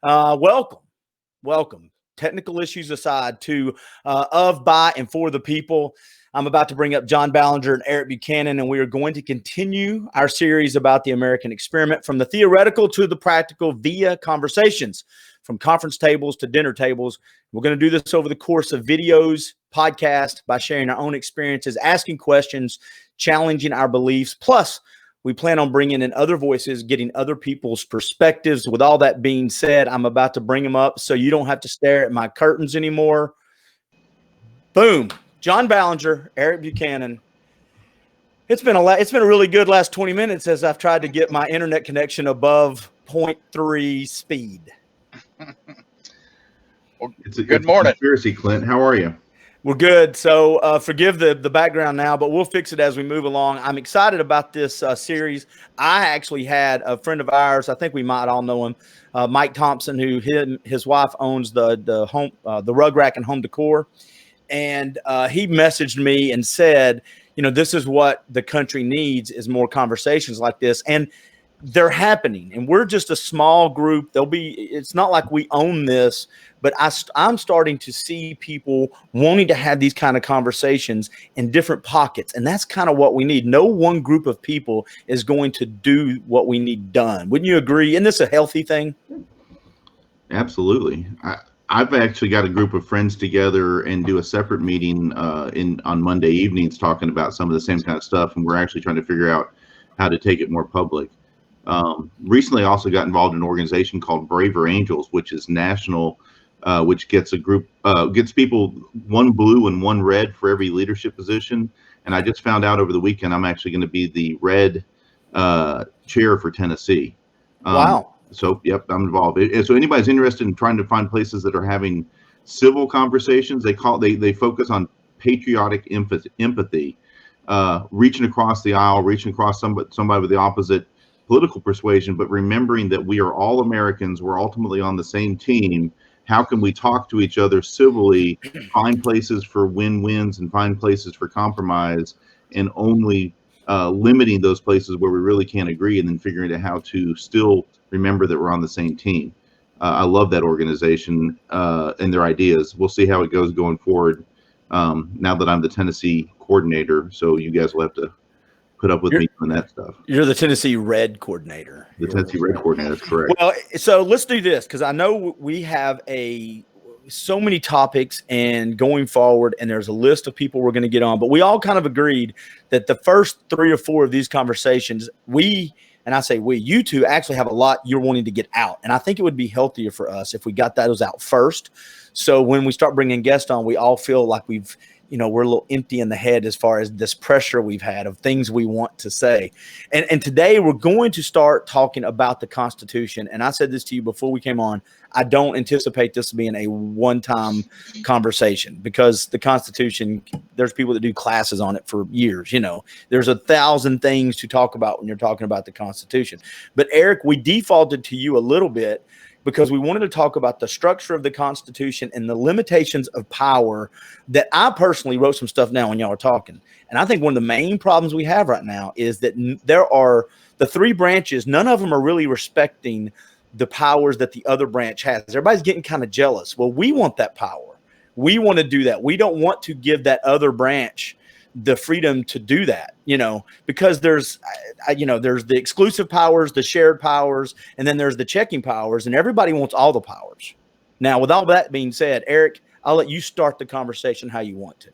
Welcome, welcome. Technical issues aside, to of, by, and for the people. I'm about to bring up John Ballinger and Eric Buchanan, and we are going to continue our series about the American experiment from the theoretical to the practical via conversations, from conference tables to dinner tables. We're going to do this over the course of videos, podcasts, by sharing our own experiences, asking questions, challenging our beliefs. Plus, we plan on bringing in other voices, getting other people's perspectives. With all that being said, I'm about to bring them up so you don't have to stare at my curtains anymore. Boom. John Ballinger, Eric Buchanan. It's been a really good last 20 minutes as I've tried to get my internet connection above 0.3 speed. Well, it's a good morning. Conspiracy, Clint. How are you? We're good. So forgive the background now, but we'll fix it as we move along. I'm excited about this series. I actually had a friend of ours, I think we might all know him, Mike Thompson, who his wife owns the rug rack and home decor. And he messaged me and said, this is what the country needs, is more conversations like this. And they're happening, and we're just a small group. It's not like we own this, but I'm starting to see people wanting to have these kind of conversations in different pockets. And that's kind of what we need. No one group of people is going to do what we need done. Wouldn't you agree? Isn't this a healthy thing? Absolutely. I've actually got a group of friends together and do a separate meeting on Monday evenings talking about some of the same kind of stuff. And we're actually trying to figure out how to take it more public. Recently, I also got involved in an organization called Braver Angels, which is national, which gets gets people one blue and one red for every leadership position. And I just found out over the weekend I'm actually going to be the red chair for Tennessee. Wow. So, yep, I'm involved. So anybody's interested in trying to find places that are having civil conversations, they focus on patriotic empathy, reaching across the aisle, reaching across somebody with the opposite political persuasion, but remembering that we are all Americans, we're ultimately on the same team. How can we talk to each other civilly, find places for win-wins and find places for compromise, and only limiting those places where we really can't agree, and then figuring out how to still remember that we're on the same team. I love that organization and their ideas. We'll see how it goes going forward now that I'm the Tennessee coordinator, so you guys will have to put up with me doing that stuff. You're the Tennessee Red coordinator. Tennessee Red coordinator, that's correct. Well, so let's do this, because I know we have so many topics and going forward, and there's a list of people we're going to get on, but we all kind of agreed that the first 3 or 4 of these conversations, you two actually have a lot you're wanting to get out. And I think it would be healthier for us if we got those out first. So when we start bringing guests on, we all feel like we're a little empty in the head as far as this pressure we've had of things we want to say. And today we're going to start talking about the Constitution. And I said this to you before we came on. I don't anticipate this being a one-time conversation, because the Constitution, there's people that do classes on it for years. There's 1,000 things to talk about when you're talking about the Constitution. But Eric, we defaulted to you a little bit because we wanted to talk about the structure of the Constitution and the limitations of power. That I personally wrote some stuff down when y'all were talking. And I think one of the main problems we have right now is that there are the 3 branches. None of them are really respecting the powers that the other branch has. Everybody's getting kind of jealous. Well, we want that power. We want to do that. We don't want to give that other branch the freedom to do that, because there's the exclusive powers, the shared powers, and then there's the checking powers, and everybody wants all the powers. Now, with all that being said, Eric, I'll let you start the conversation how you want to.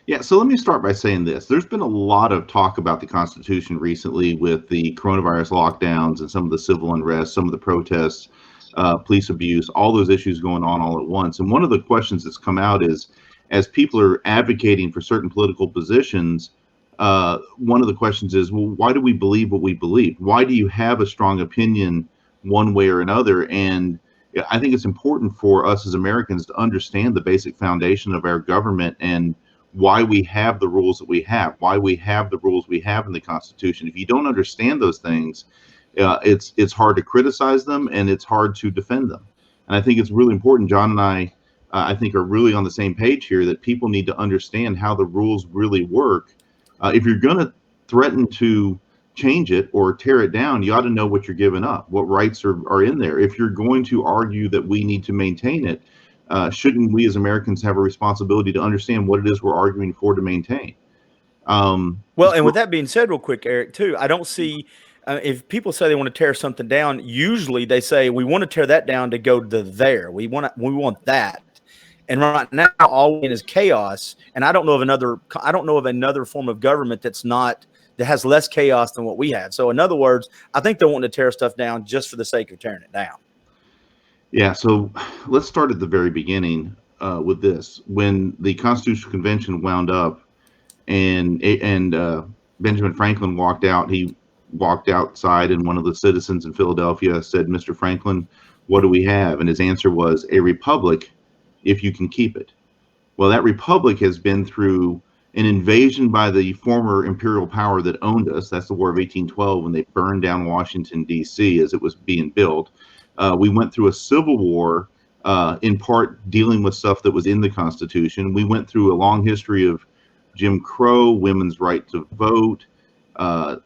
Yeah, so let me start by saying this. There's been a lot of talk about the Constitution recently with the coronavirus lockdowns and some of the civil unrest, some of the protests, police abuse, all those issues going on all at once. And one of the questions that's come out is, as people are advocating for certain political positions, one of the questions is, well, why do we believe what we believe? Why do you have a strong opinion one way or another? And I think it's important for us as Americans to understand the basic foundation of our government and why we have the rules that we have, why we have the rules we have in the Constitution. If you don't understand those things, it's hard to criticize them, and it's hard to defend them. And I think it's really important. John and I think, are really on the same page here, that people need to understand how the rules really work. If you're going to threaten to change it or tear it down, you ought to know what you're giving up, what rights are in there. If you're going to argue that we need to maintain it, shouldn't we as Americans have a responsibility to understand what it is we're arguing for to maintain? Well, and with that being said, real quick, Eric, too, I don't see if people say they want to tear something down. Usually, they say we want to tear that down to go to there. We want that. And right now, all we in is chaos. And I don't know of another form of government that has less chaos than what we have. So, in other words, I think they're wanting to tear stuff down just for the sake of tearing it down. Yeah. So let's start at the very beginning with this. When the Constitutional Convention wound up, and Benjamin Franklin walked out. He walked outside, and one of the citizens in Philadelphia said, "Mr. Franklin, what do we have?" And his answer was, "A republic, if you can keep it." Well, that republic has been through an invasion by the former imperial power that owned us. That's the War of 1812, when they burned down Washington, D.C. as it was being built. We went through a civil war, in part dealing with stuff that was in the Constitution. We went through a long history of Jim Crow, women's right to vote,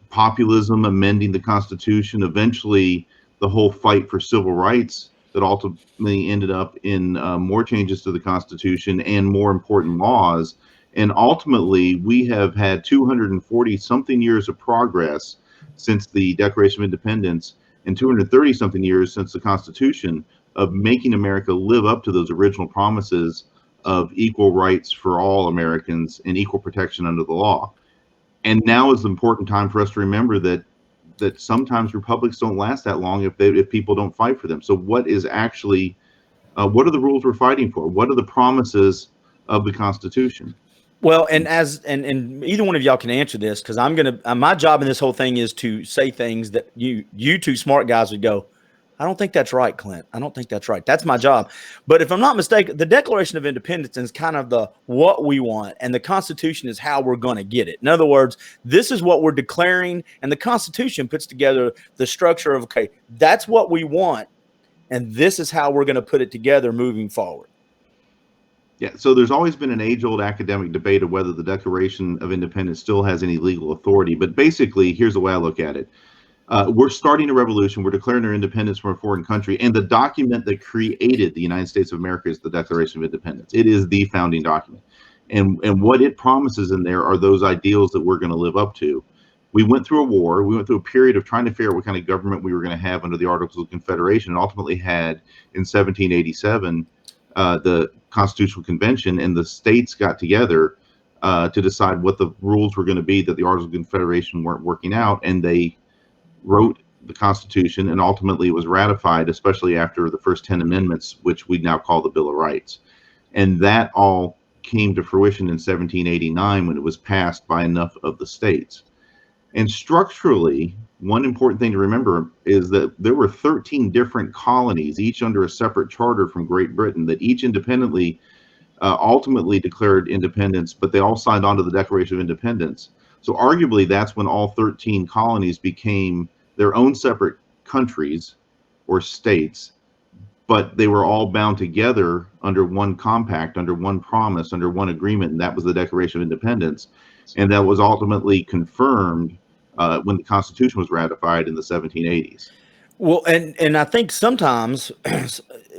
populism, amending the Constitution, eventually the whole fight for civil rights that ultimately ended up in more changes to the Constitution and more important laws. And ultimately, we have had 240 something years of progress since the Declaration of Independence and 230 something years since the Constitution of making America live up to those original promises of equal rights for all Americans and equal protection under the law. And now is the important time for us to remember that sometimes republics don't last that long if people don't fight for them. So what is actually what are the rules we're fighting for? What are the promises of the Constitution? Well, and and either one of y'all can answer this, because my job in this whole thing is to say things that you two smart guys would go, I don't think that's right, Clint. I don't think that's right. That's my job. But if I'm not mistaken, the Declaration of Independence is kind of the what we want, and the Constitution is how we're going to get it. In other words, this is what we're declaring, and the Constitution puts together the structure of, okay, that's what we want, and this is how we're going to put it together moving forward. Yeah, so there's always been an age-old academic debate of whether the Declaration of Independence still has any legal authority. But basically, here's the way I look at it. We're starting a revolution. We're declaring our independence from a foreign country. And the document that created the United States of America is the Declaration of Independence. It is the founding document. And what it promises in there are those ideals that we're going to live up to. We went through a war. We went through a period of trying to figure out what kind of government we were going to have under the Articles of Confederation, and ultimately had in 1787 the Constitutional Convention, and the states got together to decide what the rules were going to be that the Articles of Confederation weren't working out, and they wrote the Constitution, and ultimately it was ratified, especially after the first 10 amendments, which we now call the Bill of Rights. And that all came to fruition in 1789 when it was passed by enough of the states. And structurally, one important thing to remember is that there were 13 different colonies, each under a separate charter from Great Britain, that each independently ultimately declared independence, but they all signed on to the Declaration of Independence. So arguably, that's when all 13 colonies became their own separate countries or states, but they were all bound together under one compact, under one promise, under one agreement, and that was the Declaration of Independence. And that was ultimately confirmed when the Constitution was ratified in the 1780s. Well, and I think sometimes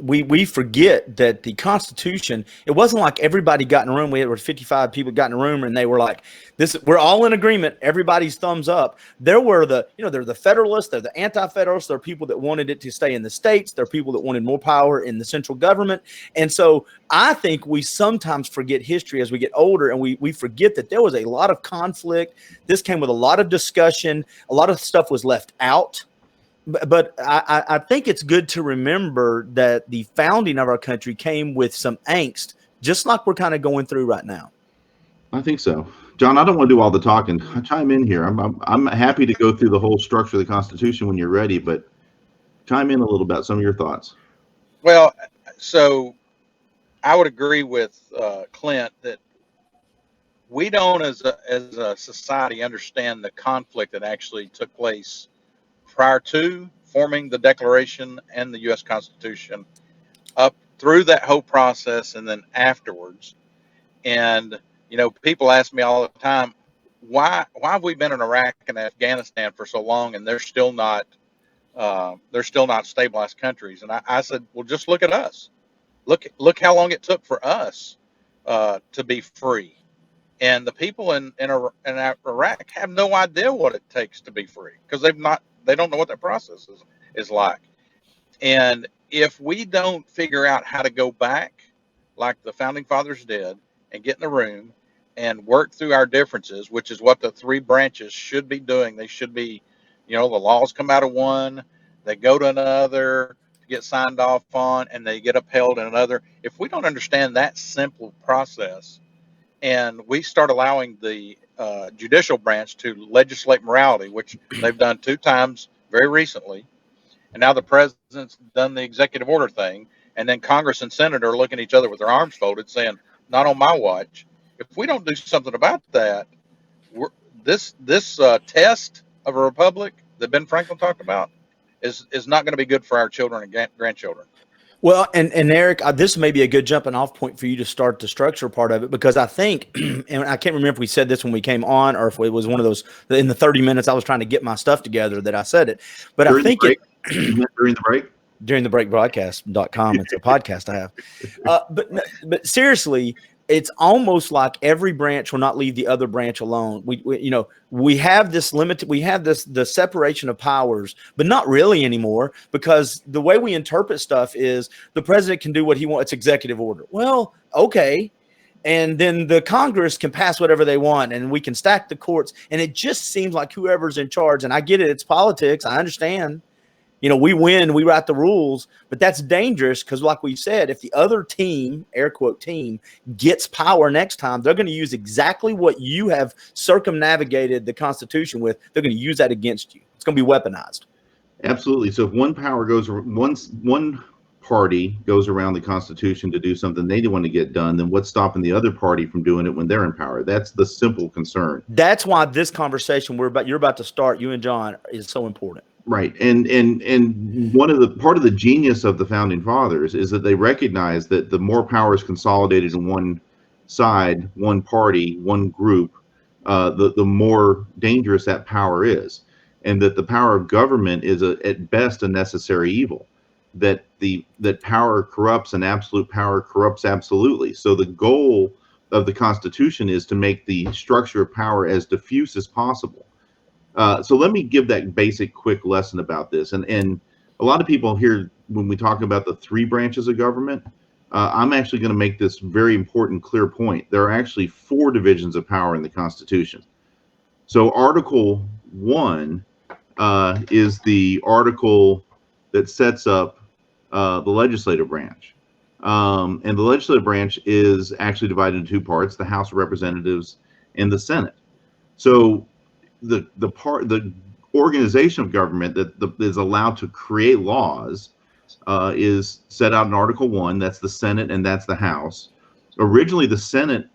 we forget that the Constitution, it wasn't like everybody got in a room. We had 55 people got in a room and they were like, "This, we're all in agreement. Everybody's thumbs up." There were they're the Federalists, they're the Anti-Federalists, there are people that wanted it to stay in the states, there are people that wanted more power in the central government. And so I think we sometimes forget history as we get older, and we forget that there was a lot of conflict. This came with a lot of discussion. A lot of stuff was left out. But I think it's good to remember that the founding of our country came with some angst, just like we're kind of going through right now. I think so. John, I don't want to do all the talking. Chime in here. I'm happy to go through the whole structure of the Constitution when you're ready, but chime in a little bit, some of your thoughts. Well, so I would agree with Clint that we don't, as a society, understand the conflict that actually took place prior to forming the Declaration and the U.S. Constitution, up through that whole process, and then afterwards. And people ask me all the time, why have we been in Iraq and Afghanistan for so long and they're still not stabilized countries? And I said, well, just look at us. Look how long it took for us to be free. And the people in Iraq have no idea what it takes to be free because they don't know what that process is like. And if we don't figure out how to go back like the founding fathers did and get in the room and work through our differences, which is what the three branches should be doing. They should be, the laws come out of one, they go to another, get signed off on, and they get upheld in another. If we don't understand that simple process, and we start allowing the judicial branch to legislate morality, which they've done 2 times very recently, and now the president's done the executive order thing, and then Congress and Senate are looking at each other with their arms folded saying, not on my watch. If we don't do something about that, this test of a republic that Ben Franklin talked about is not going to be good for our children and grandchildren. Well, and Eric, this may be a good jumping off point for you to start the structure part of it, because I think, and I can't remember if we said this when we came on or if it was one of those in the 30 minutes I was trying to get my stuff together that I said it, but during I think during the break broadcast.com, it's a podcast I have. But seriously, it's almost like every branch will not leave the other branch alone. We have this limited, we have the separation of powers, but not really anymore, because the way we interpret stuff is the president can do what he wants. It's executive order. Well, okay. And then the Congress can pass whatever they want, and we can stack the courts. And it just seems like whoever's in charge, and I get it, it's politics. I understand. We win, we write the rules, but that's dangerous because, like we said, if the other team, air quote team, gets power next time, they're going to use exactly what you have circumnavigated the Constitution with. They're going to use that against you. It's going to be weaponized. Absolutely. So if one party goes around the Constitution to do something they want to get done, then what's stopping the other party from doing it when they're in power? That's the simple concern. That's why this conversation you're about to start, you and John, is so important. Right. And part of the genius of the founding fathers is that they recognize that the more power is consolidated in one side, one party, one group, the more dangerous that power is, and that the power of government is at best a necessary evil, that power corrupts and absolute power corrupts absolutely. So the goal of the Constitution is to make the structure of power as diffuse as possible. So let me give that basic quick lesson about this. And a lot of people here, when we talk about the 3 branches of government, I'm actually going to make this very important, clear point. There are actually 4 divisions of power in the Constitution. So Article 1 is the article that sets up the legislative branch. And the legislative branch is actually divided into 2 parts, the House of Representatives and the Senate. So the organization of government that is allowed to create laws is set out in Article 1. That's the Senate and that's the House. Originally, the Senate,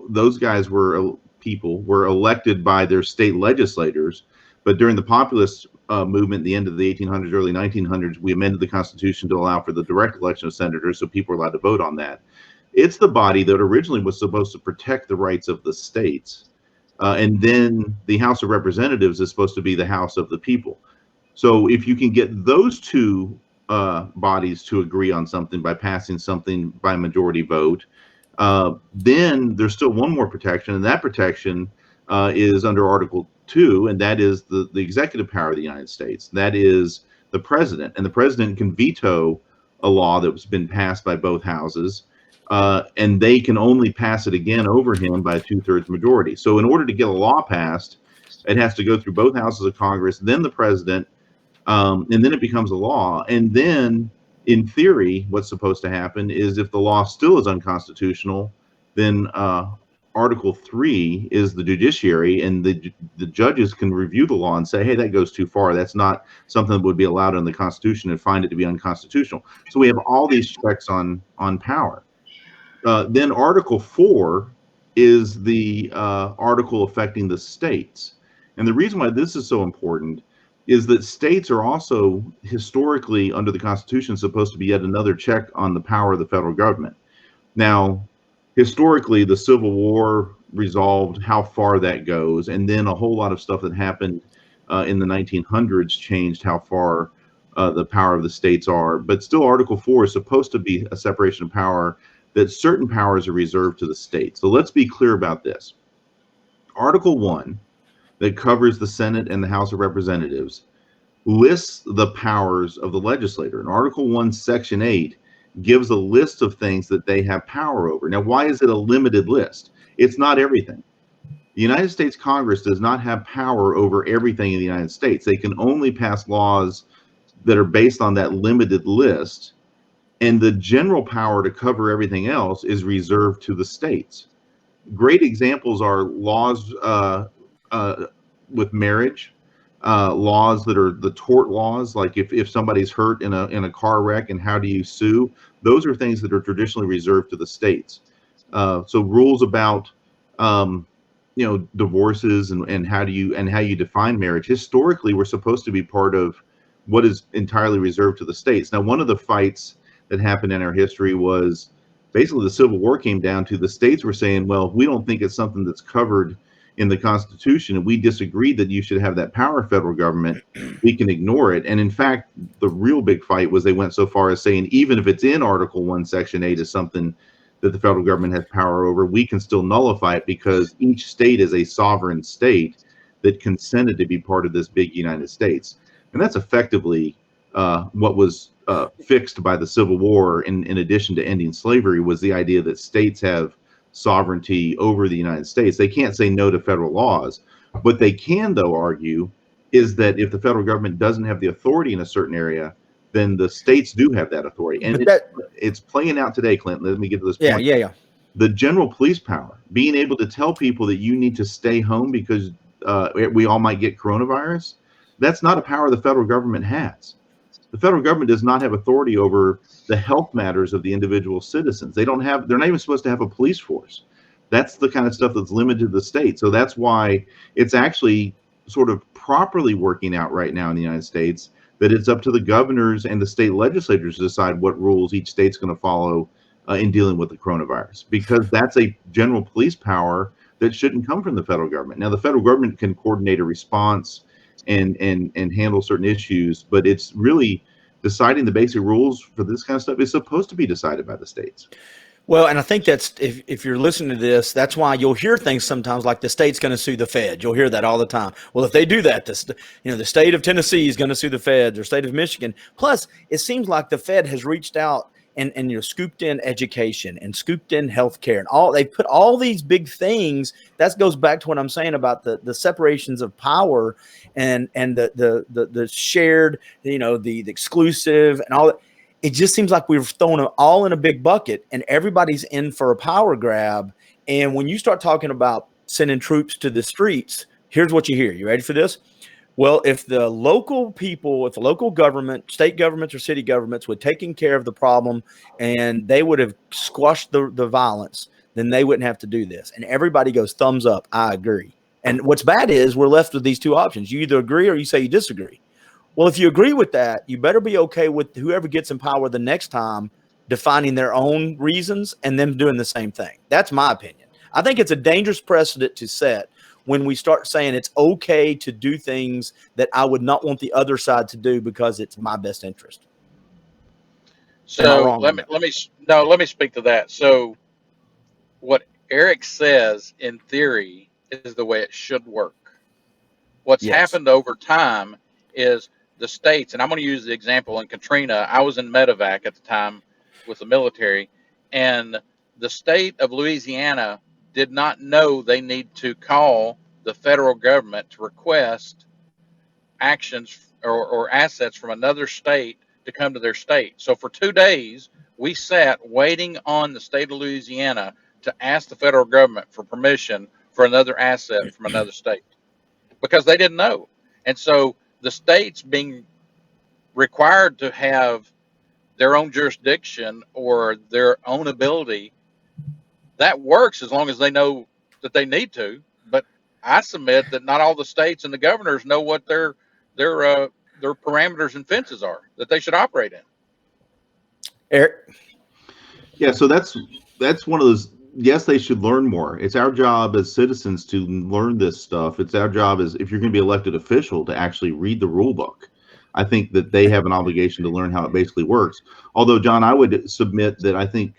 those guys were elected by their state legislators, but during the populist movement, the end of the 1800s, early 1900s, we amended the Constitution to allow for the direct election of senators, so people were allowed to vote on that. It's the body that originally was supposed to protect the rights of the states. And then the House of Representatives is supposed to be the House of the people. So if you can get those 2 bodies to agree on something by passing something by majority vote, then there's still one more protection, and that protection is under Article 2, and that is the executive power of the United States. That is the president, and the president can veto a law that's been passed by both houses. And they can only pass it again over him by a 2/3 majority. So in order to get a law passed, it has to go through both houses of Congress, then the president, and then it becomes a law. And then, in theory, what's supposed to happen is if the law still is unconstitutional, then Article 3 is the judiciary, and the judges can review the law and say, hey, that goes too far. That's not something that would be allowed in the Constitution, and find it to be unconstitutional. So we have all these checks on power. Then Article 4 is the article affecting the states. And the reason why this is so important is that states are also historically, under the Constitution, supposed to be yet another check on the power of the federal government. Now, historically, the Civil War resolved, how far that goes, and then a whole lot of stuff that happened in the 1900s changed how far the power of the states are. But still, Article 4 is supposed to be a separation of power, that certain powers are reserved to the states. So let's be clear about this. Article 1, that covers the Senate and the House of Representatives, lists the powers of the legislator. And Article 1, Section 8 gives a list of things that they have power over. Now, why is it a limited list? It's not everything. The United States Congress does not have power over everything in the United States. They can only pass laws that are based on that limited list, and the general power to cover everything else is reserved to the states. Great examples are laws with marriage, laws that are the tort laws, like if somebody's hurt in a car wreck and how do you sue. Those are things that are traditionally reserved to the states. So rules about divorces and how you define marriage historically were supposed to be part of what is entirely reserved to the states. Now, one of the fights that happened in our history was basically the Civil War came down to the states were saying, well, if we don't think it's something that's covered in the Constitution and we disagree that you should have that power, federal government, we can ignore it. And in fact, the real big fight was they went so far as saying, even if it's in Article 1, Section 8 is something that the federal government has power over, we can still nullify it because each state is a sovereign state that consented to be part of this big United States. And that's effectively what was fixed by the Civil War, in addition to ending slavery, was the idea that states have sovereignty over the United States. They can't say no to federal laws. What they can, though, argue is that if the federal government doesn't have the authority in a certain area, then the states do have that authority. And it's playing out today, Clinton. Let me get to this point. Yeah. The general police power, being able to tell people that you need to stay home because we all might get coronavirus, that's not a power the federal government has. The federal government does not have authority over the health matters of the individual citizens. They're not even supposed to have a police force. That's the kind of stuff that's limited to the state. So that's why it's actually sort of properly working out right now in the United States that it's up to the governors and the state legislatures to decide what rules each state's going to follow in dealing with the coronavirus, because that's a general police power that shouldn't come from the federal government. Now, the federal government can coordinate a response and handle certain issues, but it's really deciding the basic rules for this kind of stuff is supposed to be decided by the states. Well, and I think that's, if you're listening to this, that's why you'll hear things sometimes like the state's going to sue the Fed. You'll hear that all the time. Well, if they do that, the state of Tennessee is going to sue the Feds, or state of Michigan. Plus, it seems like the Fed has reached out and scooped in education and scooped in healthcare, and they put all these big things. That goes back to what I'm saying about the separations of power and the shared, the exclusive and all that. It just seems like we've thrown it all in a big bucket and everybody's in for a power grab. And when you start talking about sending troops to the streets, here's what you hear. You ready for this? Well, if the local people, if the local government, state governments or city governments would taken care of the problem and they would have squashed the violence, then they wouldn't have to do this. And everybody goes, thumbs up, I agree. And what's bad is we're left with these two options. You either agree or you say you disagree. Well, if you agree with that, you better be okay with whoever gets in power the next time defining their own reasons and them doing the same thing. That's my opinion. I think it's a dangerous precedent to set when we start saying it's okay to do things that I would not want the other side to do because it's my best interest. So let me speak to that. So what Eric says in theory is the way it should work. What's happened over time is the states, and I'm going to use the example in Katrina. I was in medevac at the time with the military, and the state of Louisiana did not know they need to call the federal government to request actions or assets from another state to come to their state. So for 2 days, we sat waiting on the state of Louisiana to ask the federal government for permission for another asset from another state because they didn't know. And so the states being required to have their own jurisdiction or their own ability, that works as long as they know that they need to. But I submit that not all the states and the governors know what their parameters and fences are that they should operate in. Eric? Yeah, so that's one of those yes, they should learn more. It's our job as citizens to learn this stuff. It's our job as, if you're going to be elected official, to actually read the rule book. I think that they have an obligation to learn how it basically works. Although, John, I would submit that I think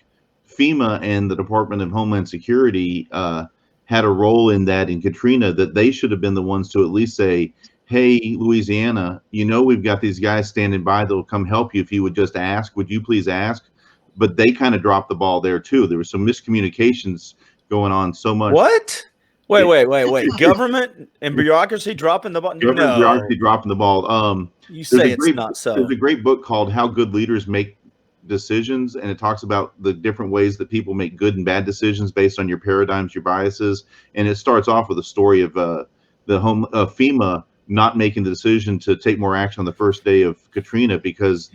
FEMA and the Department of Homeland Security had a role in that in Katrina, that they should have been the ones to at least say, hey, Louisiana, we've got these guys standing by that will come help you. If you would just ask, would you please ask? But they kind of dropped the ball there too. There was some miscommunications going on so much. What? Wait. Government and bureaucracy dropping the ball? Government bureaucracy dropping the ball. You say it's not so. There's a great book called How Good Leaders Make Decisions, and it talks about the different ways that people make good and bad decisions based on your paradigms, your biases. And it starts off with a story of FEMA not making the decision to take more action on the first day of Katrina because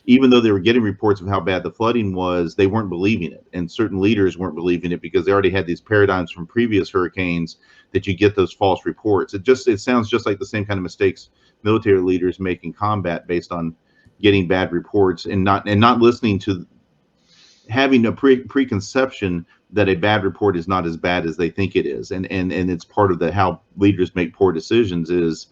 even though they were getting reports of how bad the flooding was, they weren't believing it. And certain leaders weren't believing it because they already had these paradigms from previous hurricanes that you get those false reports. It sounds just like the same kind of mistakes military leaders make in combat based on getting bad reports and not listening to, having a preconception that a bad report is not as bad as they think it is. And it's part of how leaders make poor decisions is,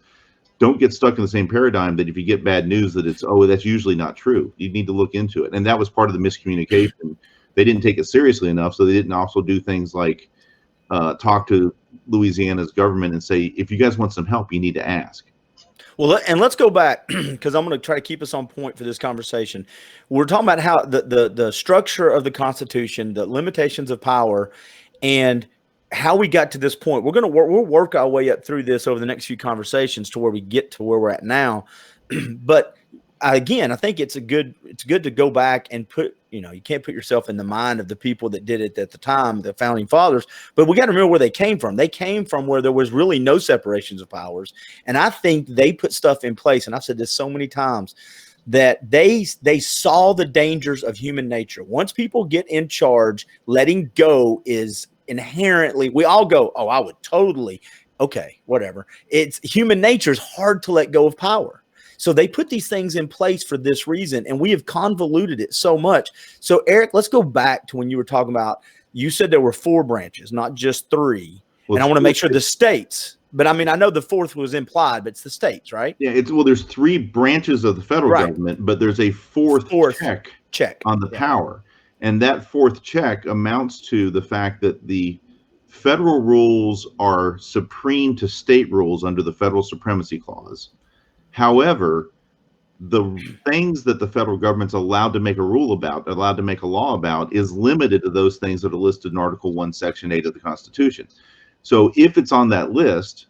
don't get stuck in the same paradigm that if you get bad news that it's, that's usually not true. You need to look into it. And that was part of the miscommunication. They didn't take it seriously enough. So they didn't also do things like talk to Louisiana's government and say, if you guys want some help, you need to ask. Well, and let's go back because I'm going to try to keep us on point for this conversation. We're talking about how the structure of the Constitution, the limitations of power, and how we got to this point. We'll work our way up through this over the next few conversations to where we get to where we're at now. But again, I think it's good to go back and put, you can't put yourself in the mind of the people that did it at the time, the founding fathers, but we got to remember where they came from. They came from where there was really no separations of powers. And I think they put stuff in place. And I've said this so many times, that they saw the dangers of human nature. Once people get in charge, letting go is inherently, we all go, oh, I would totally, okay, whatever. It's human nature is hard to let go of power. So they put these things in place for this reason, and we have convoluted it so much. So Eric, let's go back to when you were talking about, you said there were 4 branches, not just 3. Well, and I want to make sure the states, but I mean, I know the 4th was implied, but it's the states, right? Yeah, there's 3 branches of the federal government, but there's a fourth check on the power. And that 4th check amounts to the fact that the federal rules are supreme to state rules under the Federal Supremacy Clause. However, the things that the federal government's allowed to make a rule about, allowed to make a law about, is limited to those things that are listed in Article 1, Section 8 of the Constitution. So if it's on that list,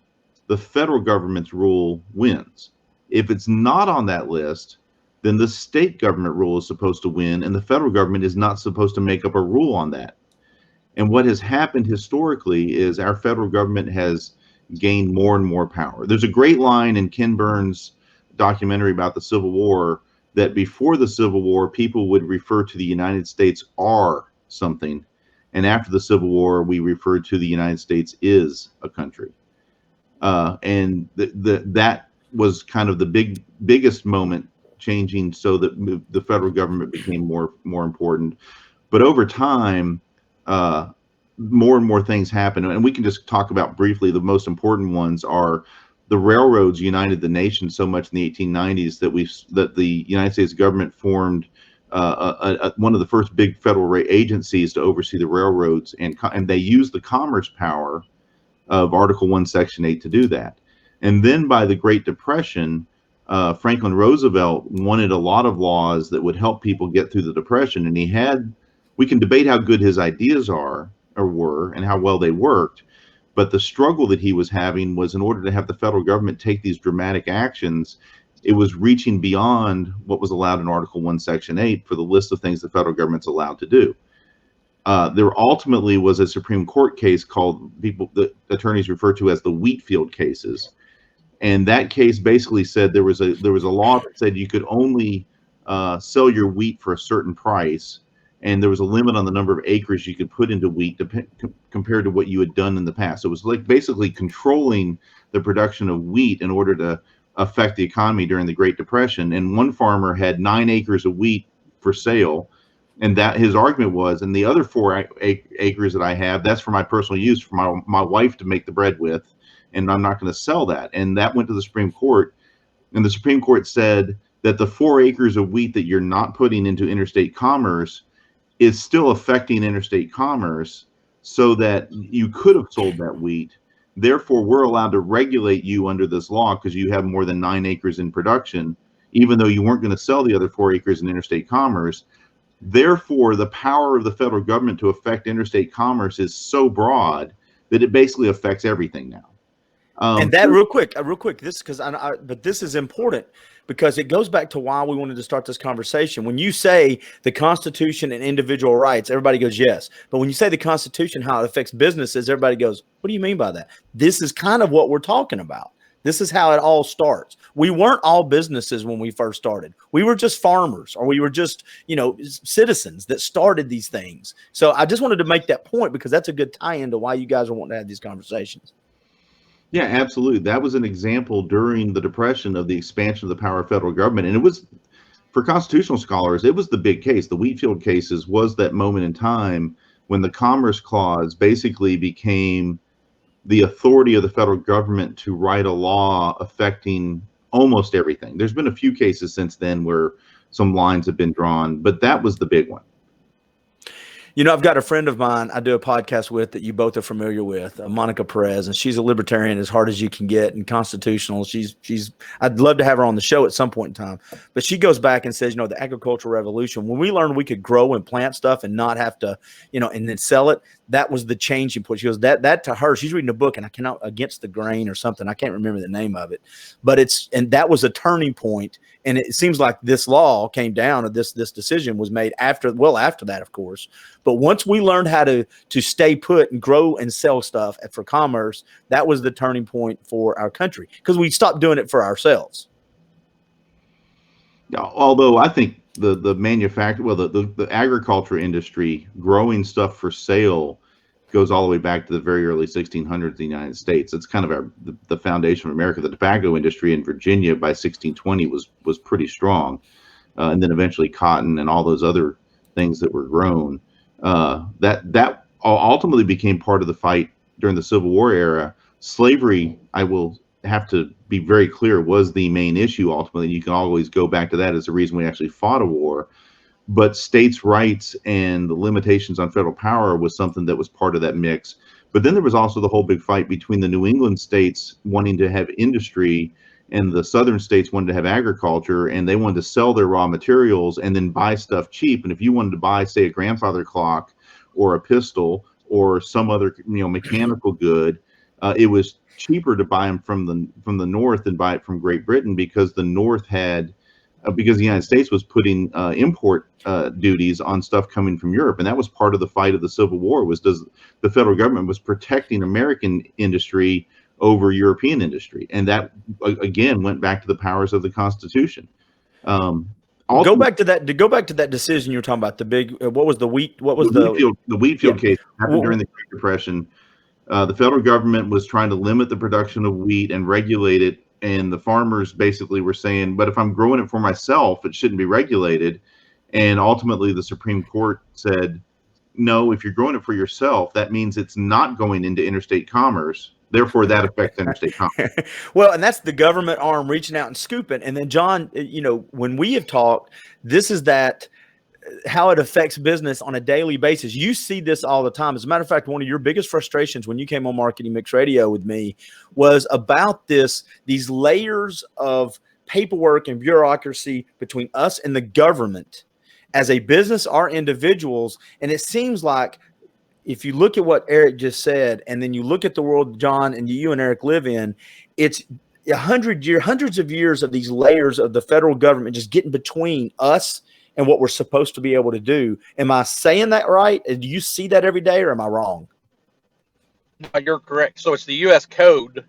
the federal government's rule wins. If it's not on that list, then the state government rule is supposed to win, and the federal government is not supposed to make up a rule on that. And what has happened historically is our federal government has gained more and more power. There's a great line in Ken Burns' documentary about the Civil War that before the Civil War, people would refer to the United States are something, and after the Civil War, we referred to the United States is a country. And that was kind of the biggest moment changing, so that the federal government became more important. But over time, more and more things happen, and we can just talk about briefly. The most important ones are the railroads united the nation so much in the 1890s that the United States government formed one of the first big federal agencies to oversee the railroads, and they used the commerce power of Article 1, Section 8 to do that. And then by the Great Depression, Franklin Roosevelt wanted a lot of laws that would help people get through the Depression, and we can debate how good his ideas were and how well they worked, but the struggle that he was having was, in order to have the federal government take these dramatic actions, it was reaching beyond what was allowed in Article 1, Section 8 for the list of things the federal government's allowed to do. There ultimately was a Supreme Court case called, the attorneys refer to as the Wheatfield cases. And that case basically said there was a law that said you could only sell your wheat for a certain price, and there was a limit on the number of acres you could put into wheat compared to what you had done in the past. So it was like basically controlling the production of wheat in order to affect the economy during the Great Depression. And one farmer had 9 acres of wheat for sale, And that his argument was, and the other 4 acres that I have, that's for my personal use, for my wife to make the bread with, and I'm not going to sell that. And that went to the Supreme Court, and the Supreme Court said that the 4 acres of wheat that you're not putting into interstate commerce is still affecting interstate commerce, so that you could have sold that wheat. Therefore, we're allowed to regulate you under this law because you have more than 9 acres in production, even though you weren't going to sell the other 4 acres in interstate commerce. Therefore, the power of the federal government to affect interstate commerce is so broad that it basically affects everything now. And that real quick, this because but this is important because it goes back to why we wanted to start this conversation. When you say the Constitution and individual rights, everybody goes yes. But when you say the Constitution, how it affects businesses, everybody goes, what do you mean by that? This is kind of what we're talking about. This is how it all starts. We weren't all businesses when we first started. We were just farmers, or we were just, citizens that started these things. So I just wanted to make that point because that's a good tie-in to why you guys are wanting to have these conversations. Yeah, absolutely. That was an example during the Depression of the expansion of the power of federal government. And it was, for constitutional scholars, it was the big case. The Wheatfield cases was that moment in time when the Commerce Clause basically became the authority of the federal government to write a law affecting almost everything. There's been a few cases since then where some lines have been drawn, but that was the big one. I've got a friend of mine I do a podcast with that you both are familiar with, Monica Perez, and she's a libertarian as hard as you can get and constitutional. I'd love to have her on the show at some point in time, but she goes back and says, the agricultural revolution, when we learned we could grow and plant stuff and not have to, and then sell it, that was the changing point. She goes, that to her, she's reading a book, and I cannot, Against the Grain or something. I can't remember the name of it, but and that was a turning point. And it seems like this law came down, or this decision was made after that, of course. But once we learned how to stay put and grow and sell stuff for commerce, that was the turning point for our country because we stopped doing it for ourselves. Although I think the manufacturer, the agriculture industry growing stuff for sale goes all the way back to the very early 1600s in the United States. It's kind of the foundation of America. The tobacco industry in Virginia by 1620 was pretty strong, and then eventually cotton and all those other things that were grown. That ultimately became part of the fight during the Civil War era. Slavery, I will have to be very clear, was the main issue ultimately. You can always go back to that as the reason we actually fought a war. But states' rights and the limitations on federal power was something that was part of that mix. But then there was also the whole big fight between the New England states wanting to have industry and the southern states wanted to have agriculture, and they wanted to sell their raw materials and then buy stuff cheap. And if you wanted to buy, say, a grandfather clock or a pistol or some other mechanical good, it was cheaper to buy them from the north than buy it from Great Britain, because the north had because the United States was putting import duties on stuff coming from Europe. And that was part of the fight of the Civil War, the federal government was protecting American industry over European industry. And that, again, went back to the powers of the Constitution. Go back to that decision you were talking about. The big, what was the Wheatfield case happened during the Great Depression. The federal government was trying to limit the production of wheat and regulate it. And the farmers basically were saying, but if I'm growing it for myself, it shouldn't be regulated. And ultimately, the Supreme Court said, no, if you're growing it for yourself, that means it's not going into interstate commerce. Therefore, that affects interstate commerce. Well, and that's the government arm reaching out and scooping. And then, John, when we have talked, this is how it affects business on a daily basis. You see this all the time. As a matter of fact, one of your biggest frustrations when you came on Marketing Mix Radio with me was about these layers of paperwork and bureaucracy between us and the government as a business or individuals. And it seems like if you look at what Eric just said, and then you look at the world John and you and Eric live in, it's hundreds of years of these layers of the federal government just getting between us and what we're supposed to be able to do. Am I saying that right? Do you see that every day, or am I wrong? No, you're correct. So it's the U.S. Code.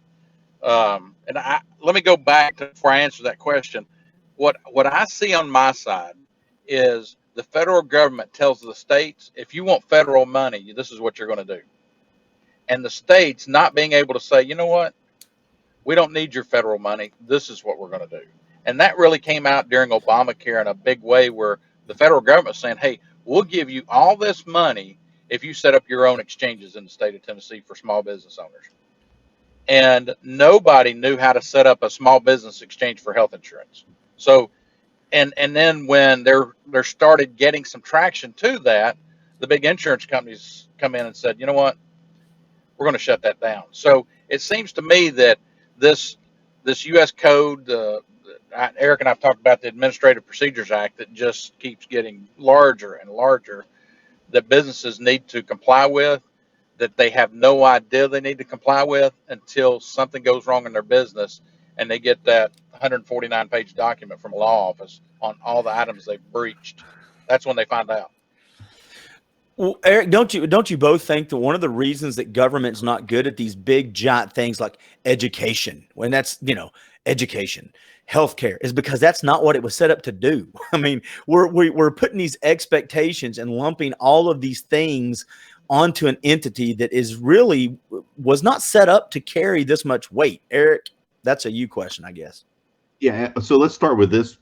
Let me go back before I answer that question. What I see on my side is the federal government tells the states, if you want federal money, this is what you're going to do. And the states not being able to say, you know what, we don't need your federal money. This is what we're going to do. And that really came out during Obamacare in a big way, where the federal government was saying, hey, we'll give you all this money if you set up your own exchanges in the state of Tennessee for small business owners. And nobody knew how to set up a small business exchange for health insurance. So, and then when there started getting some traction to that, the big insurance companies come in and said, you know what, we're going to shut that down. So it seems to me that this U.S. code, Eric and I've talked about the Administrative Procedures Act that just keeps getting larger and larger, that businesses need to comply with, that they have no idea they need to comply with until something goes wrong in their business and they get that 149-page document from a law office on all the items they've breached. That's when they find out. Well, Eric, don't you both think that one of the reasons that government's not good at these big giant things like education, when that's, education, healthcare, is because that's not what it was set up to do? I mean, we're putting these expectations and lumping all of these things onto an entity that was not set up to carry this much weight. Eric, that's a you question, I guess. Yeah. So let's start with this.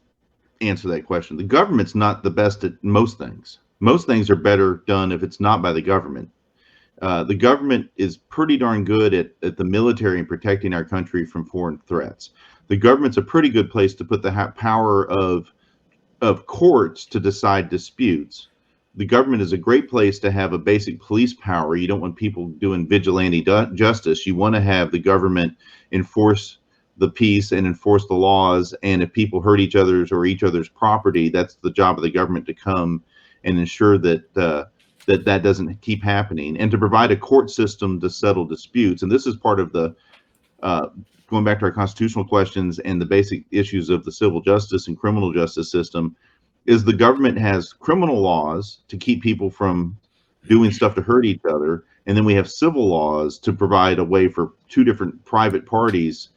Answer that question. The government's not the best at most things. Most things are better done if it's not by the government. The government is pretty darn good at the military and protecting our country from foreign threats. The government's a pretty good place to put the power of courts to decide disputes. The government is a great place to have a basic police power. You don't want people doing vigilante justice. You want to have the government enforce the peace and enforce the laws. And if people hurt each other's or each other's property, that's the job of the government to come and ensure that that doesn't keep happening, and to provide a court system to settle disputes. And this is part of the going back to our constitutional questions and the basic issues of the civil justice and criminal justice system, is the government has criminal laws to keep people from doing stuff to hurt each other, and then we have civil laws to provide a way for two different private parties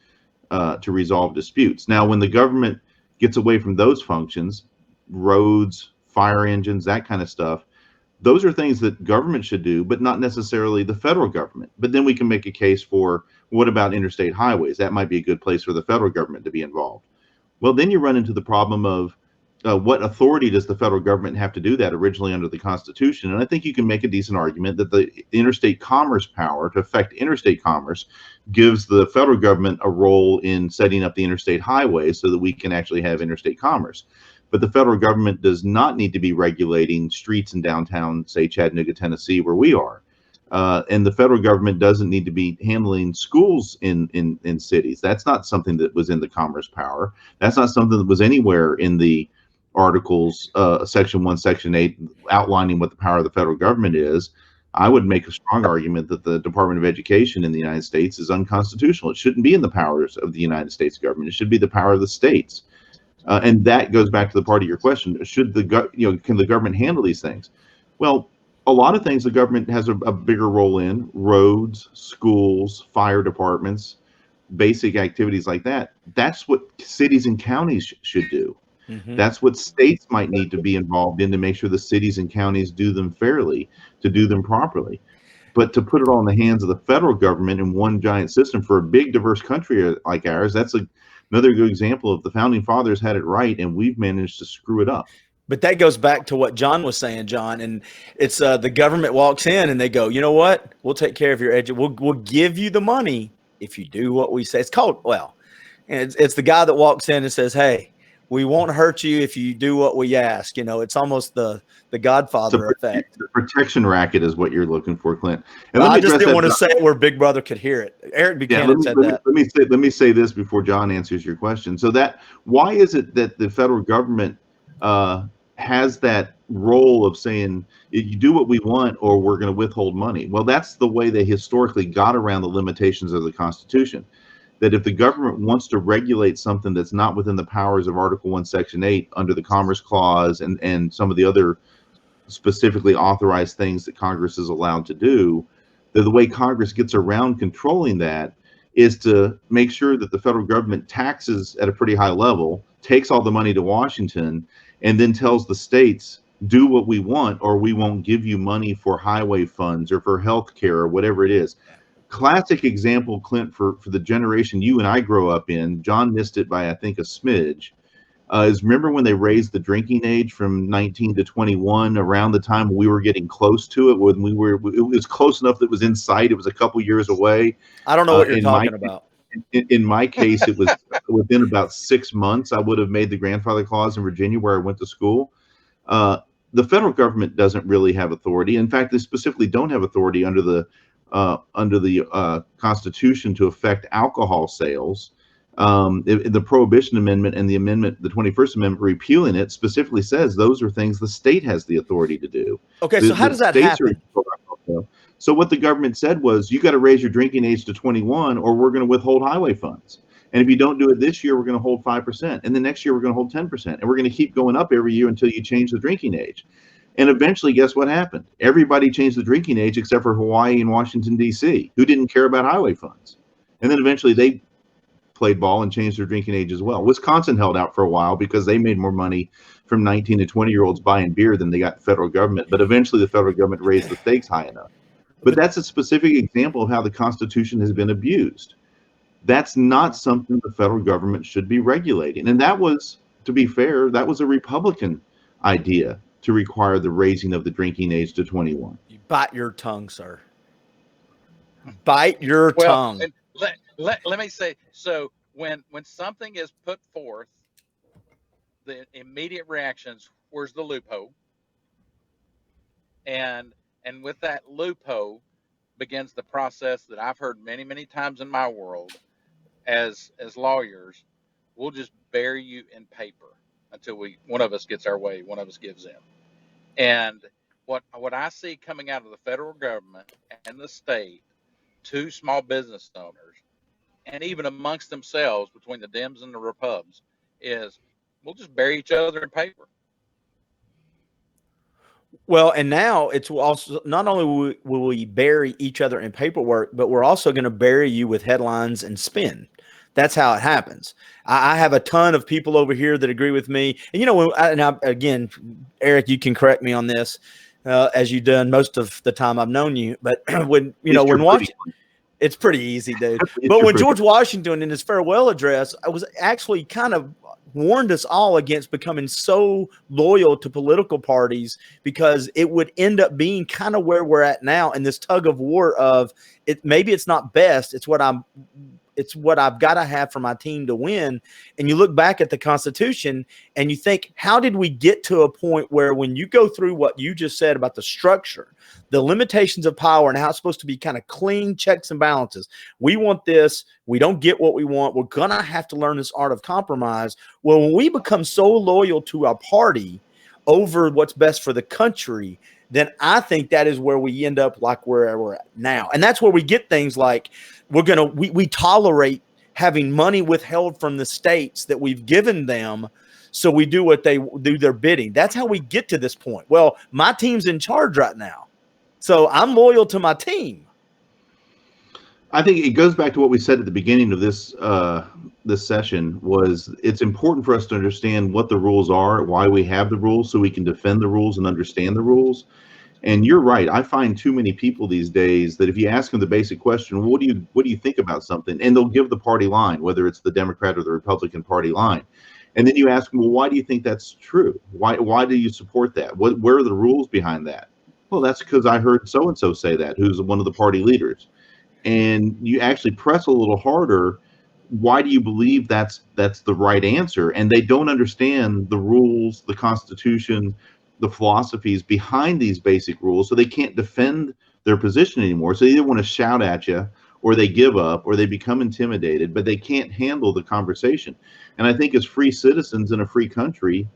to resolve disputes. Now, when the government gets away from those functions, roads, fire engines, that kind of stuff, those are things that government should do, but not necessarily the federal government. But then we can make a case for, what about interstate highways? That might be a good place for the federal government to be involved. Well, then you run into the problem of what authority does the federal government have to do that originally under the Constitution? And I think you can make a decent argument that the interstate commerce power to affect interstate commerce gives the federal government a role in setting up the interstate highways so that we can actually have interstate commerce. But the federal government does not need to be regulating streets in downtown, say, Chattanooga, Tennessee, where we are. And the federal government doesn't need to be handling schools in cities. That's not something that was in the commerce power. That's not something that was anywhere in the articles, Section 1, Section 8, outlining what the power of the federal government is. I would make a strong argument that the Department of Education in the United States is unconstitutional. It shouldn't be in the powers of the United States government. It should be the power of the states. And that goes back to the part of your question: can the government handle these things? Well, a lot of things the government has a bigger role in: roads, schools, fire departments, basic activities like that. That's what cities and counties should do. Mm-hmm. That's what states might need to be involved in to make sure the cities and counties do them fairly, to do them properly. But to put it all in the hands of the federal government in one giant system for a big, diverse country like ours, that's another good example of the founding fathers had it right, and we've managed to screw it up. But that goes back to what John was saying, John, and it's the government walks in and they go, you know what? We'll take care of your education. We'll give you the money if you do what we say. It's called, and it's the guy that walks in and says, hey, we won't hurt you if you do what we ask. It's almost the Godfather effect. The protection racket is what you're looking for, Clint. And I just didn't want to say it where Big Brother could hear it. Eric Buchanan said that. Let me say this before John answers your question. So why is it that the federal government has that role of saying, you do what we want or we're going to withhold money? Well, that's the way they historically got around the limitations of the Constitution. That if the government wants to regulate something that's not within the powers of Article 1, Section 8 under the Commerce Clause and some of the other specifically authorized things that Congress is allowed to do, the way Congress gets around controlling that is to make sure that the federal government taxes at a pretty high level, takes all the money to Washington, and then tells the states, do what we want or we won't give you money for highway funds or for health care or whatever it is. Classic example, Clint, for the generation you and I grow up in. John missed it by, I think, a smidge. is remember when they raised the drinking age from 19 to 21 around the time we were getting close to it, when it was close enough that it was in sight. It was a couple years away. I don't know what you're talking about. In my case, it was within about 6 months. I would have made the grandfather clause in Virginia where I went to school. The federal government doesn't really have authority. In fact, they specifically don't have authority under the Constitution to affect alcohol sales. The Prohibition Amendment and the 21st Amendment repealing it specifically says those are things the state has the authority to do. Okay, so how does that happen? So what the government said was, you got to raise your drinking age to 21 or we're going to withhold highway funds. And if you don't do it this year, we're going to hold 5%. And the next year, we're going to hold 10%. And we're going to keep going up every year until you change the drinking age. And eventually, guess what happened? Everybody changed the drinking age except for Hawaii and Washington, D.C., who didn't care about highway funds. And then eventually they played ball and changed their drinking age as well. Wisconsin held out for a while because they made more money from 19 to 20-year-olds buying beer than they got the federal government. But eventually, the federal government raised the stakes high enough. But that's a specific example of how the Constitution has been abused. That's not something the federal government should be regulating. And that was, to be fair, that was a Republican idea to require the raising of the drinking age to 21. You bite your tongue, sir. Bite your tongue. And let me say, so when something is put forth, the immediate reactions, where's the loophole? And with that loophole begins the process that I've heard many, many times in my world. As lawyers, we'll just bury you in paper until one of us gets our way, one of us gives in. And what I see coming out of the federal government and the state to small business owners, and even amongst themselves between the Dems and the Repubs, is we'll just bury each other in paper. Well, and now it's also not only will we bury each other in paperwork, but we're also going to bury you with headlines and spin. That's how it happens. I have a ton of people over here that agree with me. And again, Eric, you can correct me on this, as you've done most of the time I've known you. But when Washington, it's pretty easy, dude. But when George Washington in his farewell address, I was actually kind of warned us all against becoming so loyal to political parties, because it would end up being kind of where we're at now in this tug of war of it. Maybe it's not best. It's what I've got to have for my team to win. And you look back at the Constitution and you think, how did we get to a point where when you go through what you just said about the structure, the limitations of power and how it's supposed to be kind of clean checks and balances, we want this, we don't get what we want, we're going to have to learn this art of compromise. Well, when we become so loyal to our party over what's best for the country, then I think that is where we end up like where we're at now. And that's where we get things like we tolerate having money withheld from the states that we've given them. So we do what they do their bidding. That's how we get to this point. Well, my team's in charge right now, so I'm loyal to my team. I think it goes back to what we said at the beginning of this session. Was it's important for us to understand what the rules are, why we have the rules, so we can defend the rules and understand the rules. And you're right. I find too many people these days that if you ask them the basic question, well, what do you think about something? And they'll give the party line, whether it's the Democrat or the Republican party line. And then you ask them, well, why do you think that's true? Why do you support that? Where are the rules behind that? Well, that's because I heard so-and-so say that, who's one of the party leaders. And you actually press a little harder. Why do you believe that's the right answer? And they don't understand the rules, the Constitution, the philosophies behind these basic rules, so they can't defend their position anymore. So they either want to shout at you, or they give up, or they become intimidated, but they can't handle the conversation. And I think as free citizens in a free country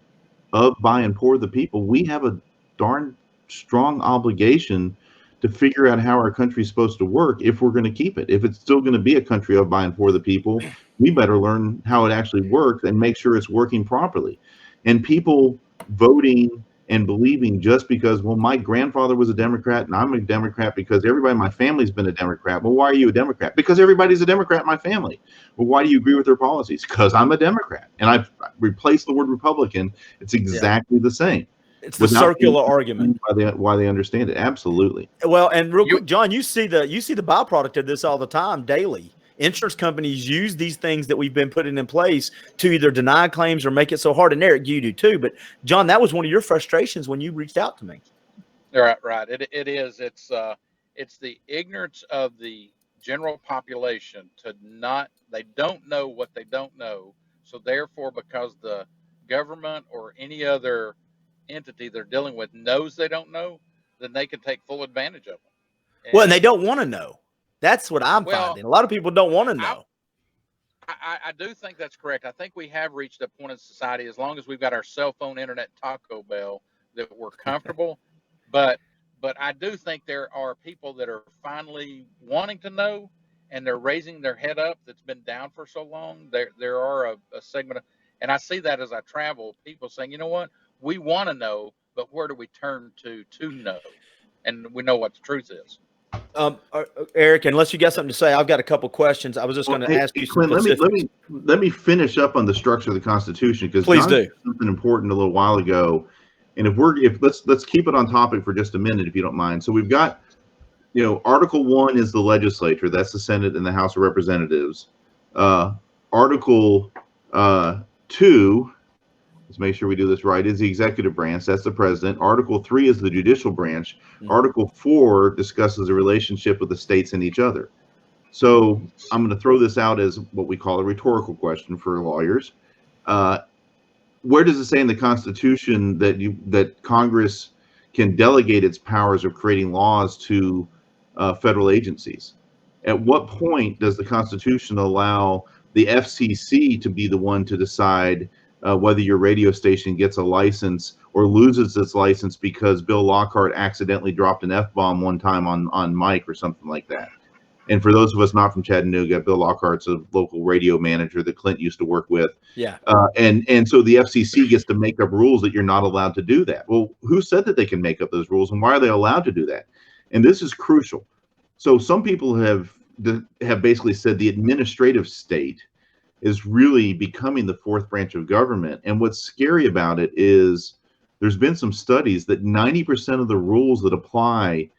of by and for the people, we have a darn strong obligation to figure out how our country is supposed to work if we're going to keep it. If it's still going to be a country of by and for the people, we better learn how it actually works and make sure it's working properly. And people voting and believing just because, well, my grandfather was a Democrat and I'm a Democrat because everybody in my family's been a Democrat. Well, why are you a Democrat? Because everybody's a Democrat in my family. Well, why do you agree with their policies? Because I'm a Democrat. And I've replaced the word Republican. It's exactly the same. It's the circular argument. Why they understand it. Absolutely. Well, and real quick, John, you see the byproduct of this all the time, daily. insurance companies use these things that we've been putting in place to either deny claims or make it so hard. And Eric, you do too. But John, that was one of your frustrations when you reached out to me. Right. It is. It's the ignorance of the general population they don't know what they don't know. So therefore, because the government or any other entity they're dealing with knows they don't know, then they can take full advantage of them. Well, and they don't want to know. That's what I'm Well, finding. A lot of people don't want to know. I do think that's correct. I think we have reached a point in society, as long as we've got our cell phone, internet, Taco Bell, that we're comfortable. But I do think there are people that are finally wanting to know, and they're raising their head up. That's been down for so long. There are a segment and I see that as I travel, people saying, you know what, we want to know, but where do we turn to know? And we know what the truth is. Eric, unless you got something to say, I've got a couple questions. I was just going to ask you some specifics. Let me finish up on the structure of the Constitution, because please do something important a little while ago. And let's keep it on topic for just a minute, if you don't mind. So we've got, Article 1 is the legislature, that's the Senate and the House of Representatives. Article 2, let's make sure we do this right, is the executive branch, that's the president. Article 3 is the judicial branch. Article 4 discusses the relationship with the states and each other. So I'm going to throw this out as what we call a rhetorical question for lawyers. Where does it say in the Constitution that Congress can delegate its powers of creating laws to federal agencies? At what point does the Constitution allow the FCC to be the one to decide whether your radio station gets a license or loses its license because Bill Lockhart accidentally dropped an F-bomb one time on Mike or something like that? And for those of us not from Chattanooga, Bill Lockhart's a local radio manager that Clint used to work with. Yeah. And so the FCC gets to make up rules that you're not allowed to do that. Well, who said that they can make up those rules, and why are they allowed to do that? And this is crucial. So some people have basically said the administrative state is really becoming the fourth branch of government. And what's scary about it is there's been some studies that 90% of the rules that apply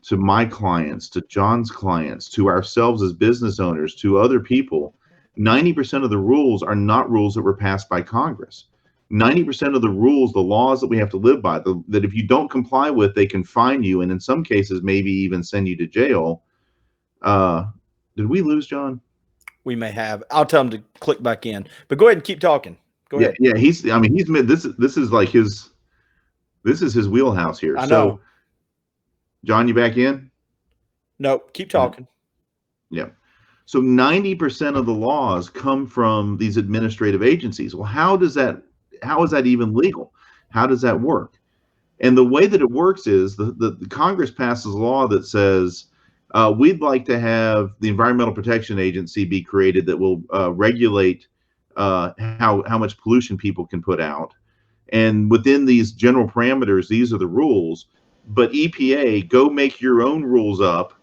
to my clients, to John's clients, to ourselves as business owners, to other people, 90% of the rules are not rules that were passed by Congress. 90% of the rules, the laws that we have to live by, that if you don't comply with, they can fine you, and in some cases, maybe even send you to jail. Did we lose John? We may have. I'll tell him to click back in. But go ahead and keep talking. Go ahead. Yeah. This is like his wheelhouse here. I know. So, John, you back in? No, keep talking. Yeah. So 90% of the laws come from these administrative agencies. Well, how is that even legal? How does that work? And the way that it works is the Congress passes a law that says we'd like to have the Environmental Protection Agency be created that will regulate how much pollution people can put out. And within these general parameters, these are the rules. But EPA, go make your own rules up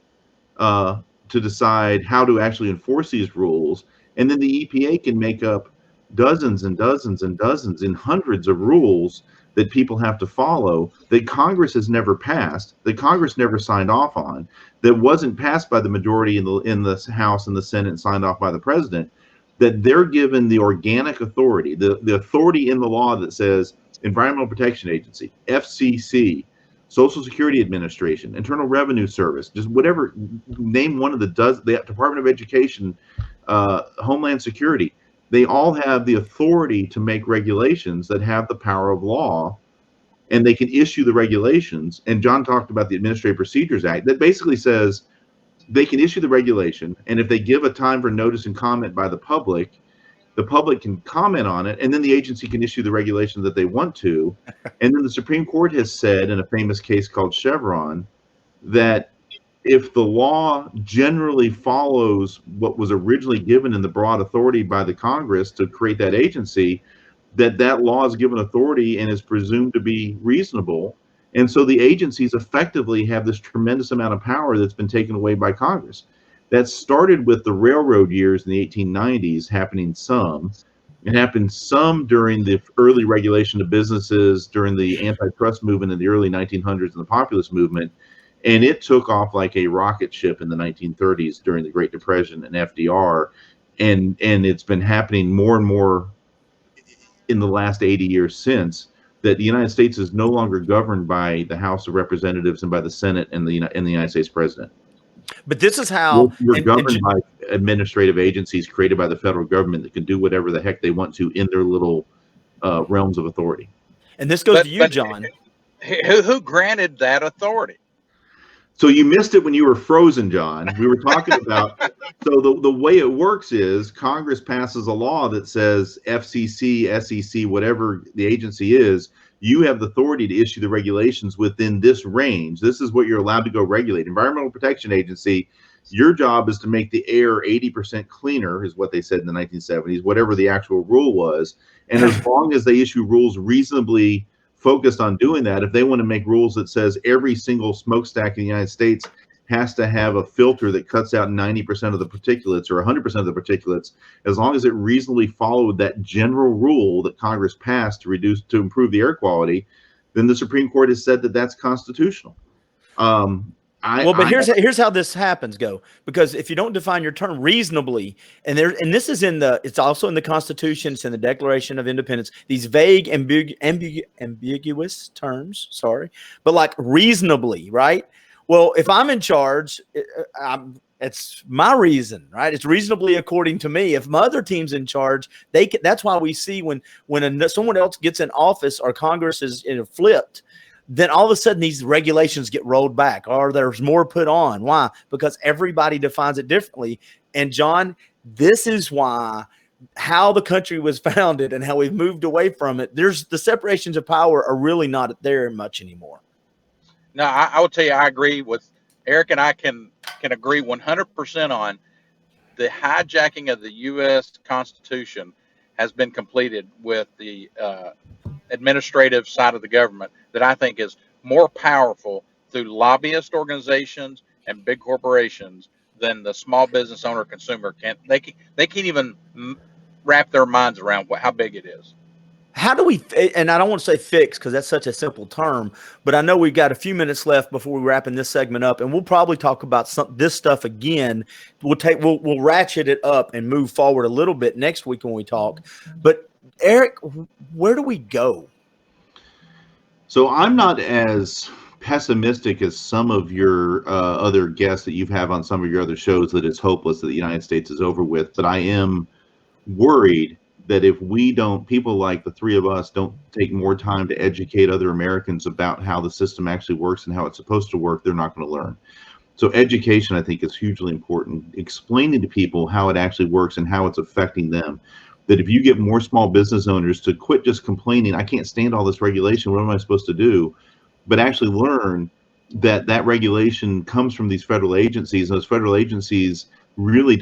to decide how to actually enforce these rules. And then the EPA can make up dozens and dozens and dozens and hundreds of rules that people have to follow that Congress has never passed, that Congress never signed off on, that wasn't passed by the majority in the House and the Senate and signed off by the president, that they're given the organic authority, the authority in the law that says Environmental Protection Agency, FCC, Social Security Administration, Internal Revenue Service, just whatever, name one of the Department of Education, Homeland Security. They all have the authority to make regulations that have the power of law, and they can issue the regulations. And John talked about the Administrative Procedures Act that basically says they can issue the regulation, and if they give a time for notice and comment by the public can comment on it, and then the agency can issue the regulation that they want to. And then the Supreme Court has said in a famous case called Chevron that if the law generally follows what was originally given in the broad authority by the Congress to create that agency, that law is given authority and is presumed to be reasonable. And so the agencies effectively have this tremendous amount of power that's been taken away by Congress. That started with the railroad years in the 1890s happening some. It happened some during the early regulation of businesses, during the antitrust movement in the early 1900s and the populist movement. And it took off like a rocket ship in the 1930s during the Great Depression and FDR. And it's been happening more and more in the last 80 years since, that the United States is no longer governed by the House of Representatives and by the Senate and the United States president. But this is how We're governed by administrative agencies created by the federal government that can do whatever the heck they want to in their little realms of authority. And this goes to you, John. Who granted that authority? So you missed it when you were frozen, John. We were talking about, so the way it works is Congress passes a law that says FCC, SEC, whatever the agency is, you have the authority to issue the regulations within this range. This is what you're allowed to go regulate. Environmental Protection Agency, your job is to make the air 80% cleaner, is what they said in the 1970s, whatever the actual rule was. And as long as they issue rules reasonably focused on doing that, if they want to make rules that says every single smokestack in the United States has to have a filter that cuts out 90% of the particulates or 100% of the particulates, as long as it reasonably followed that general rule that Congress passed to improve the air quality, then the Supreme Court has said that that's constitutional. Here's how this happens, because if you don't define your term reasonably, and this is it's also in the Constitution, it's in the Declaration of Independence, these vague, ambiguous terms, but like reasonably, right? Well, if I'm in charge, it's my reason, right? It's reasonably according to me. If my other team's in charge, that's why we see when someone else gets in office or Congress is flipped, then all of a sudden these regulations get rolled back or there's more put on. Why? Because everybody defines it differently. And John, this is why how the country was founded and how we've moved away from it. The separations of power are really not there much anymore. No, I will tell you, I agree with Eric, and I can agree 100% on the hijacking of the U.S. Constitution has been completed with the administrative side of the government that I think is more powerful through lobbyist organizations and big corporations than the small business owner consumer can. They can't even wrap their minds around how big it is. How do we, and I don't want to say fix because that's such a simple term, but I know we've got a few minutes left before we're wrapping this segment up, and we'll probably talk about this stuff again. We'll ratchet it up and move forward a little bit next week when we talk. But Eric, where do we go? So I'm not as pessimistic as some of your other guests that you've had on some of your other shows that it's hopeless that the United States is over with, but I am worried that if people like the three of us don't take more time to educate other Americans about how the system actually works and how it's supposed to work, they're not going to learn. So education, I think, is hugely important. Explaining to people how it actually works and how it's affecting them. That if you get more small business owners to quit just complaining, I can't stand all this regulation, what am I supposed to do? But actually learn that regulation comes from these federal agencies. Those federal agencies really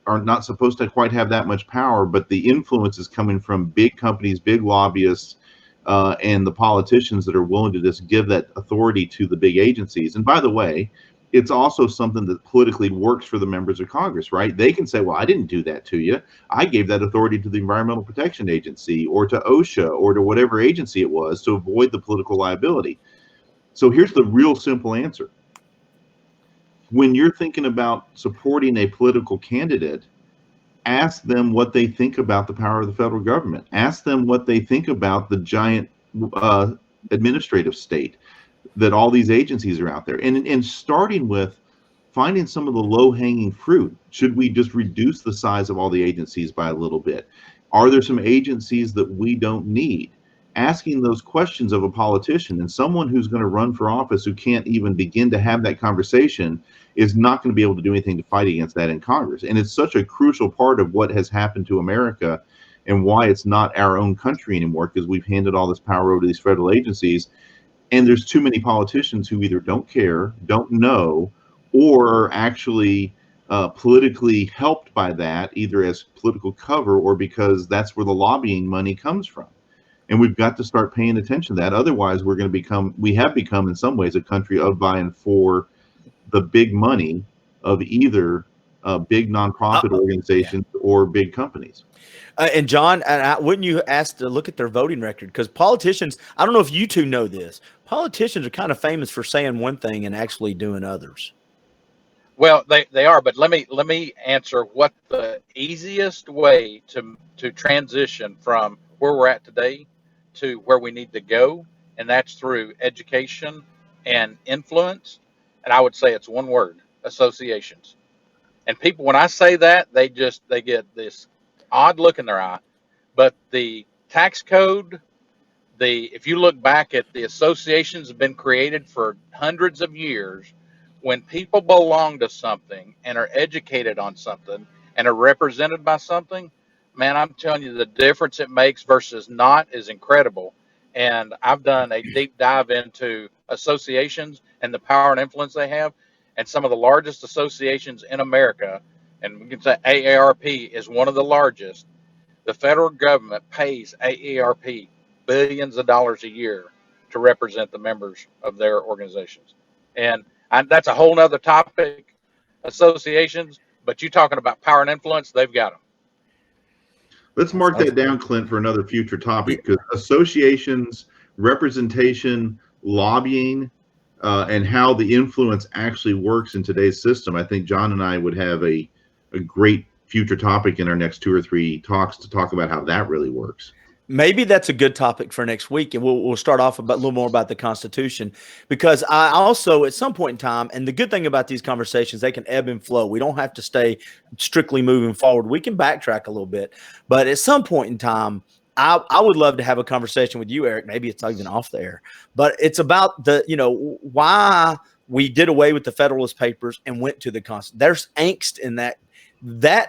are not supposed to quite have that much power, but the influence is coming from big companies, big lobbyists, and the politicians that are willing to just give that authority to the big agencies. And by the way, it's also something that politically works for the members of Congress, right? They can say, well, I didn't do that to you. I gave that authority to the Environmental Protection Agency or to OSHA or to whatever agency it was to avoid the political liability. So here's the real simple answer. When you're thinking about supporting a political candidate, ask them what they think about the power of the federal government. Ask them what they think about the giant administrative state that all these agencies are out there. And starting with finding some of the low-hanging fruit. Should we just reduce the size of all the agencies by a little bit? Are there some agencies that we don't need? Asking those questions of a politician, and someone who's going to run for office who can't even begin to have that conversation is not going to be able to do anything to fight against that in Congress. And it's such a crucial part of what has happened to America and why it's not our own country anymore, because we've handed all this power over to these federal agencies. And there's too many politicians who either don't care, don't know, or are actually politically helped by that, either as political cover or because that's where the lobbying money comes from. And we've got to start paying attention to that. Otherwise, we have become in some ways a country of, by, and for the big money of either big nonprofit organizations or big companies. And John, wouldn't you ask to look at their voting record? Because politicians, I don't know if you two know this, politicians are kind of famous for saying one thing and actually doing others. Well, they are, but let me answer what the easiest way to transition from where we're at today to where we need to go, and that's through education and influence. And I would say it's one word: associations. And people, when I say that, they get this odd look in their eye. But the tax code, if you look back at the associations have been created for hundreds of years. When people belong to something and are educated on something and are represented by something, man, I'm telling you, the difference it makes versus not is incredible. And I've done a deep dive into associations and the power and influence they have. And some of the largest associations in America, and we can say AARP is one of the largest. The federal government pays AARP billions of dollars a year to represent the members of their organizations. And that's a whole nother topic, associations, but you talking about power and influence, they've got them. Let's mark that down, Clint, for another future topic, because associations, representation, lobbying, and how the influence actually works in today's system. I think John and I would have a great future topic in our next 2 or 3 talks to talk about how that really works. Maybe that's a good topic for next week, and we'll start off a little more about the Constitution, because I also, at some point in time, and the good thing about these conversations, they can ebb and flow. We don't have to stay strictly moving forward. We can backtrack a little bit, but at some point in time, I would love to have a conversation with you, Eric. Maybe it's not even off the air, but it's about why we did away with the Federalist Papers and went to the Constitution. There's angst in that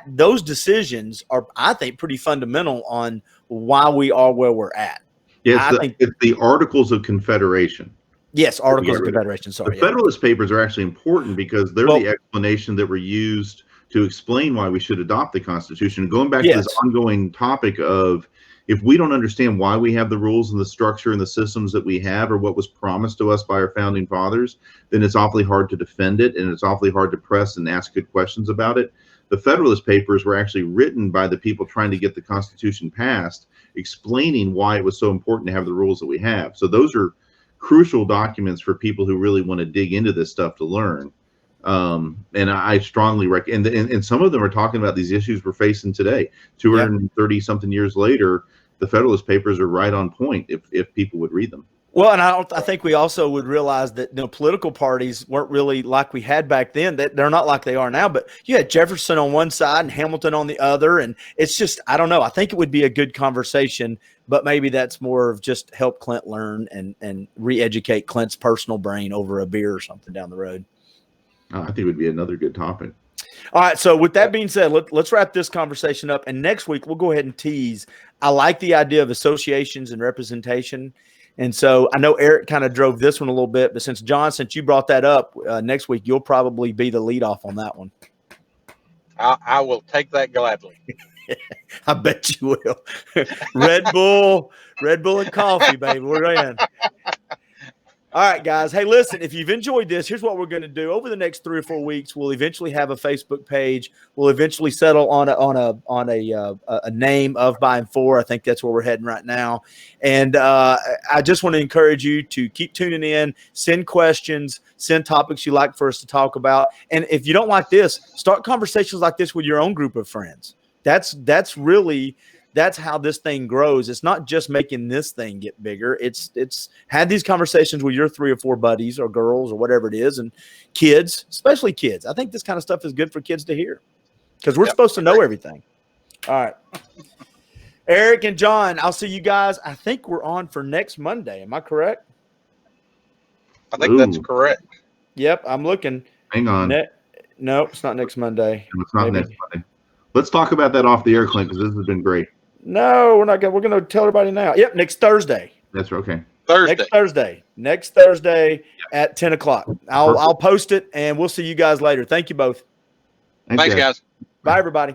those decisions are, I think, pretty fundamental on why we are where we're at. Yeah, it's the Articles of Confederation. Yes, Articles of Confederation. Sorry, the Federalist Papers are actually important because they're the explanation that were used to explain why we should adopt the Constitution. Going back to this ongoing topic of, if we don't understand why we have the rules and the structure and the systems that we have, or what was promised to us by our founding fathers, then it's awfully hard to defend it, and it's awfully hard to press and ask good questions about it. The Federalist Papers were actually written by the people trying to get the Constitution passed, explaining why it was so important to have the rules that we have. So those are crucial documents for people who really want to dig into this stuff to learn. And I strongly recommend, and some of them are talking about these issues we're facing today. 230 something years later, the Federalist Papers are right on point if people would read them. Well, and I think we also would realize that political parties weren't really like we had back then. That they're not like they are now. But you had Jefferson on one side and Hamilton on the other, and it's just, I don't know. I think it would be a good conversation, but maybe that's more of just help Clint learn and re-educate Clint's personal brain over a beer or something down the road. I think it would be another good topic. All right. So with that being said, let's wrap this conversation up. And next week we'll go ahead and tease. I like the idea of associations and representation. And so I know Eric kind of drove this one a little bit, but since you brought that up, next week you'll probably be the lead off on that one. I will take that gladly. I bet you will. Red Bull and coffee, baby. We're in. All right, guys. Hey, listen, if you've enjoyed this, here's what we're going to do. Over the next 3 or 4 weeks, we'll eventually have a Facebook page. We'll eventually settle on a name of, by, and for. I think that's where we're heading right now. And I just want to encourage you to keep tuning in, send questions, send topics you'd like for us to talk about. And if you don't like this, start conversations like this with your own group of friends. That's how this thing grows. It's not just making this thing get bigger. It's had these conversations with your 3 or 4 buddies or girls or whatever it is, and kids, especially kids. I think this kind of stuff is good for kids to hear because we're supposed to know everything. All right. Eric and John, I'll see you guys. I think we're on for next Monday. Am I correct? I think that's correct. Yep, I'm looking. Hang on. No, it's not next Monday. It's not next Monday. Let's talk about that off the air, Clint, because this has been great. No, we're not going. We're going to tell everybody now. Yep, next Thursday. That's okay. Next Thursday at 10 o'clock. I'll post it, and we'll see you guys later. Thank you both. Thanks, guys. Bye, everybody.